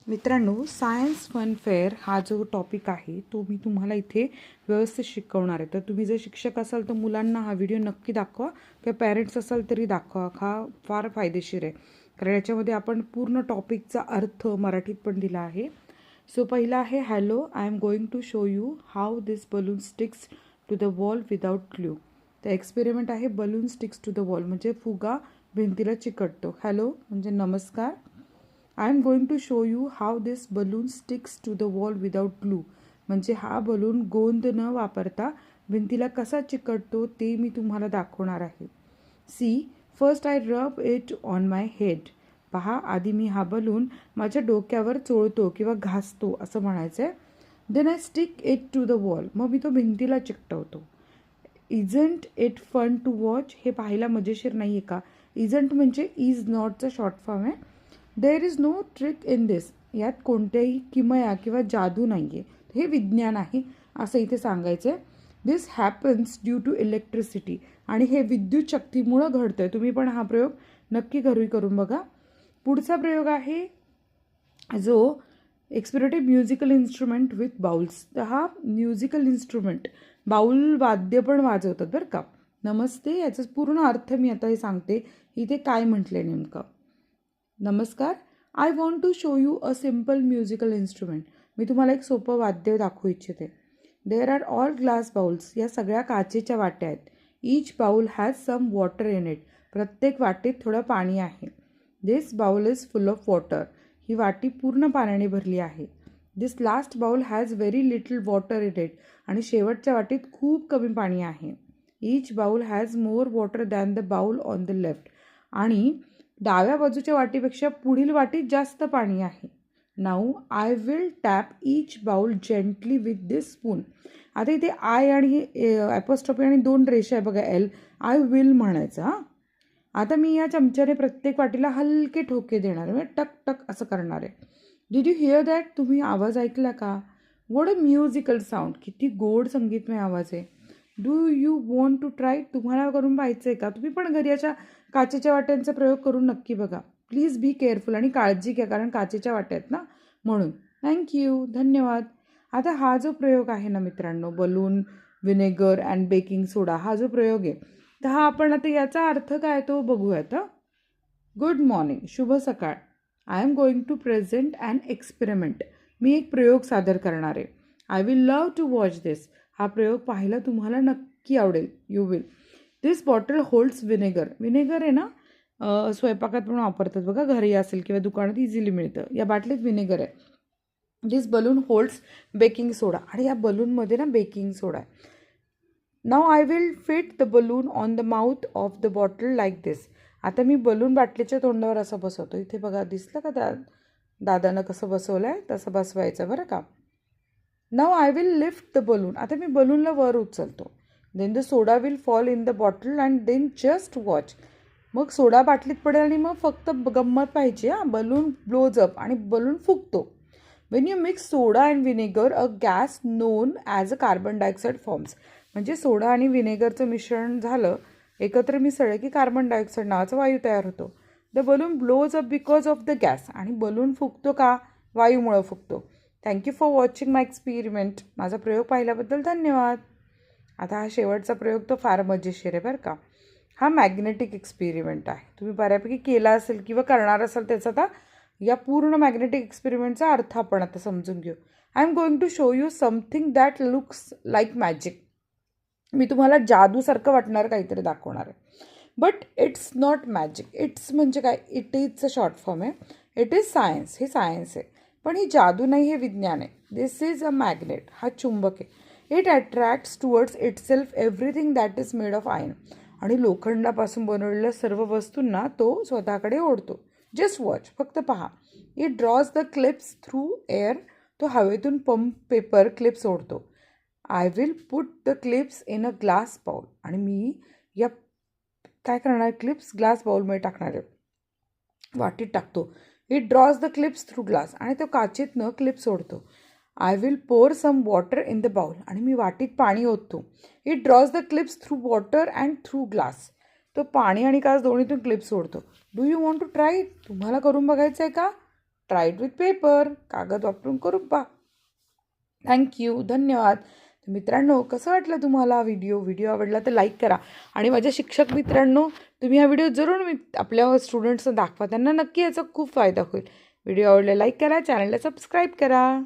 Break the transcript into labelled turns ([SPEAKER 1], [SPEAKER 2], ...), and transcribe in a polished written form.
[SPEAKER 1] मित्रांनो, science fun fair हा जो टॉपिक आहे तो मी तुम्हाला इथे व्यवस्थित शिकवणार आहे. तर तुम्ही जर शिक्षक असाल तर मुलांना हा व्हिडिओ नक्की दाखवा, किंवा पॅरेंट्स असाल तरी दाखवा. हा फार फायदेशीर आहे, कारण याच्यामध्ये आपण पूर्ण टॉपिकचा अर्थ मराठीत पण दिला आहे. सो पहिला आहे, hello, I am going to show you how this balloon sticks to the wall without glue. तर एक्सपेरिमेंट आहे balloon sticks to the wall, म्हणजे फुगा भिंतीला चिकटतो. हॅलो म्हणजे नमस्कार. I am going to show you how this balloon sticks to the wall without glue, म्हणजे हा बलून गोंद न वापरता भिंतीला कसा चिकटतो ते मी तुम्हाला दाखवणार आहे. See, first I rub it on my head. पहा, आधी मी हा बलून माझ्या डोक्यावर चोळतो किंवा घासतो असं म्हणायचं आहे. Then I stick it to the wall, मग मी तो भिंतीला चिकटवतो. Isn't it fun to watch, हे पाहायला मजेशीर नाही आहे का? इजंट म्हणजे इज नॉटचा शॉर्ट फॉर्म आहे. There is no trick in this, यात कोणत्याही किमया किंवा जादू नाही आहे, हे विज्ञान आहे असं इथे सांगायचं आहे. दिस हॅपन्स ड्यू टू इलेक्ट्रिसिटी, आणि हे विद्युत शक्तीमुळं घडतं आहे. तुम्ही पण हा प्रयोग नक्की घरी करून बघा. पुढचा प्रयोग आहे जो experiment musical instrument with bowls. तर हा म्युझिकल इन्स्ट्रुमेंट, बाउल वाद्य पण वाजवतात बरं का. नमस्ते, याचा पूर्ण अर्थ मी आता हे सांगते इथे काय म्हटलं आहे नेमकं. नमस्कार, I want to show you a simple musical instrument. मी तुम्हाला एक सोपं वाद्य दाखवू इच्छिते. There are all glass bowls, या सगळ्या काचेच्या वाट्या आहेत. Each bowl has some water in it, प्रत्येक वाटीत थोडं पाणी आहे. This bowl is full of water, ही वाटी पूर्ण पाण्याने भरली आहे. This last bowl has very little water in it, आणि शेवटच्या वाटीत खूप कमी पाणी आहे. Each bowl has more water than the bowl on the left, आणि डाव्या बाजूच्या वाटीपेक्षा पुढील वाटीत जास्त पाणी आहे. Now I will tap each bowl gently with this spoon. आता इथे आय आणि ॲपोस्ट्रॉफी आणि दोन रेषा आहे बघा, एल. आय विल म्हणायचं. हां, आता मी या चमच्याने प्रत्येक वाटीला हलके ठोके देणार आहे, म्हणजे टक टक असं करणार आहे. डिड यू हिअर दॅट, तुम्ही आवाज ऐकला का? व्हॉट अ म्युझिकल साऊंड, किती गोड संगीतमय आवाज आहे. Do you want to try, तुम्हाला करून पाहायचं आहे का? तुम्ही पण घरी अशा काचेच्या वाट्यांचा प्रयोग करून नक्की बघा. प्लीज बी केअरफुल, आणि काळजी घ्या, कारण काचेच्या वाट्या आहेत ना म्हणून. थँक्यू, धन्यवाद. आता हा जो प्रयोग आहे ना मित्रांनो, बलून, विनेगर अँड बेकिंग सोडा, हा जो प्रयोग आहे, तर हा आपण आता याचा अर्थ काय तो बघूयात. गुड मॉर्निंग, शुभ सकाळ. I am going to present and experiment, मी एक प्रयोग सादर करणार आहे. I will love to watch this, हा प्रयोग पाहायला तुम्हाला नक्की आवडेल. You will. This bottle holds vinegar, vinegar आहे ना स्वयंपाकात पण वापरतात बघा, घरी असेल किंवा दुकानात इझिली मिळतं. या बाटलीत विनेगर आहे. This balloon holds baking soda, आणि या बलूनमध्ये ना बेकिंग सोडा आहे. Now I will fit the balloon on the mouth of the bottle like this, आता मी बलून बाटलीच्या तोंडावर असं बसवतो. इथे बघा, दिसलं का त्या दादानं कसं बसवलं आहे, तसं बसवायचं बरं का. Now I will lift the balloon, आता मी बलूनला वर उचलतो. Then the soda will fall in the bottle and then just watch, मग सोडा बाटलीत पडेल आणि मग फक्त गंमत पाहिजे. बलून ब्लोज अप, आणि बलून फुगतो. When you mix soda and vinegar a gas known as a carbon dioxide forms, म्हणजे सोडा आणि विनेगरचं मिश्रण झालं, एकत्र मिसळलं की कार्बन डायऑक्साईड नावाचा वायू तयार होतो. The balloon blows up because of the gas, आणि बलून फुगतो का? वायूमुळं फुगतो. Thank you for watching my experiment, माझा प्रयोग पाहिल्याबद्दल धन्यवाद. आता हा शेवटचा प्रयोग तो फार मजेशीर आहे बरं का. हा मॅग्नेटिक एक्सपेरिमेंट आहे, तुम्ही बऱ्यापैकी केला असेल किंवा करणार असाल. त्याचा आता या पूर्ण मॅग्नेटिक एक्सपेरिमेंटचा अर्थ आपण आता समजून घेऊ. I am going to show you something that looks like magic, मी तुम्हाला जादूसारखं वाटणार काहीतरी दाखवणार आहे. But it's not magic. It's म्हणजे काय? इट इजचं शॉर्ट फॉर्म आहे. इट इज सायन्स, हे सायन्स आहे. पण ही जादू नाही, हे विज्ञान आहे. दिस इज अ मॅग्नेट, हा चुंबक आहे. It attracts towards itself everything that is made of iron, आणि लोखंडापासून बनवलेल्या सर्व वस्तूंना तो स्वतःकडे ओढतो. जस्ट वॉच, फक्त पहा. It draws the clips through air, तो हवेतून पंप पेपर क्लिप्स ओढतो. I will put the clips in a glass bowl, आणि मी या काय करणार, क्लिप्स ग्लास बाउलमध्ये टाकणार आहे, वाटीत टाकतो. It draws the clips through glass, आणि तो काचेतनं क्लिप्स ओढतो. I will pour some water in the bowl, आणि मी वाटीत पाणी ओततो. It draws the clips through water and through glass, तो पाणी आणि काच दोन्हीतून क्लिप्स ओढतो. Do you want to try it, तुम्हाला करून बघायचं आहे का? Try it with paper. कागद वापरून करून पहा. थँक्यू, धन्यवाद. तर मित्रांनो, कसं वाटलं तुम्हाला व्हिडिओ आवडला तर लाईक करा. आणि माझ्या शिक्षक मित्रांनो, तुम्ही हा व्हिडिओ जरूर आपल्या स्टुडंट्सना दाखवा. त्यांना नक्की याचा खूप फायदा होईल. व्हिडिओ आवडला लाईक करा, चॅनलला सबस्क्राईब करा.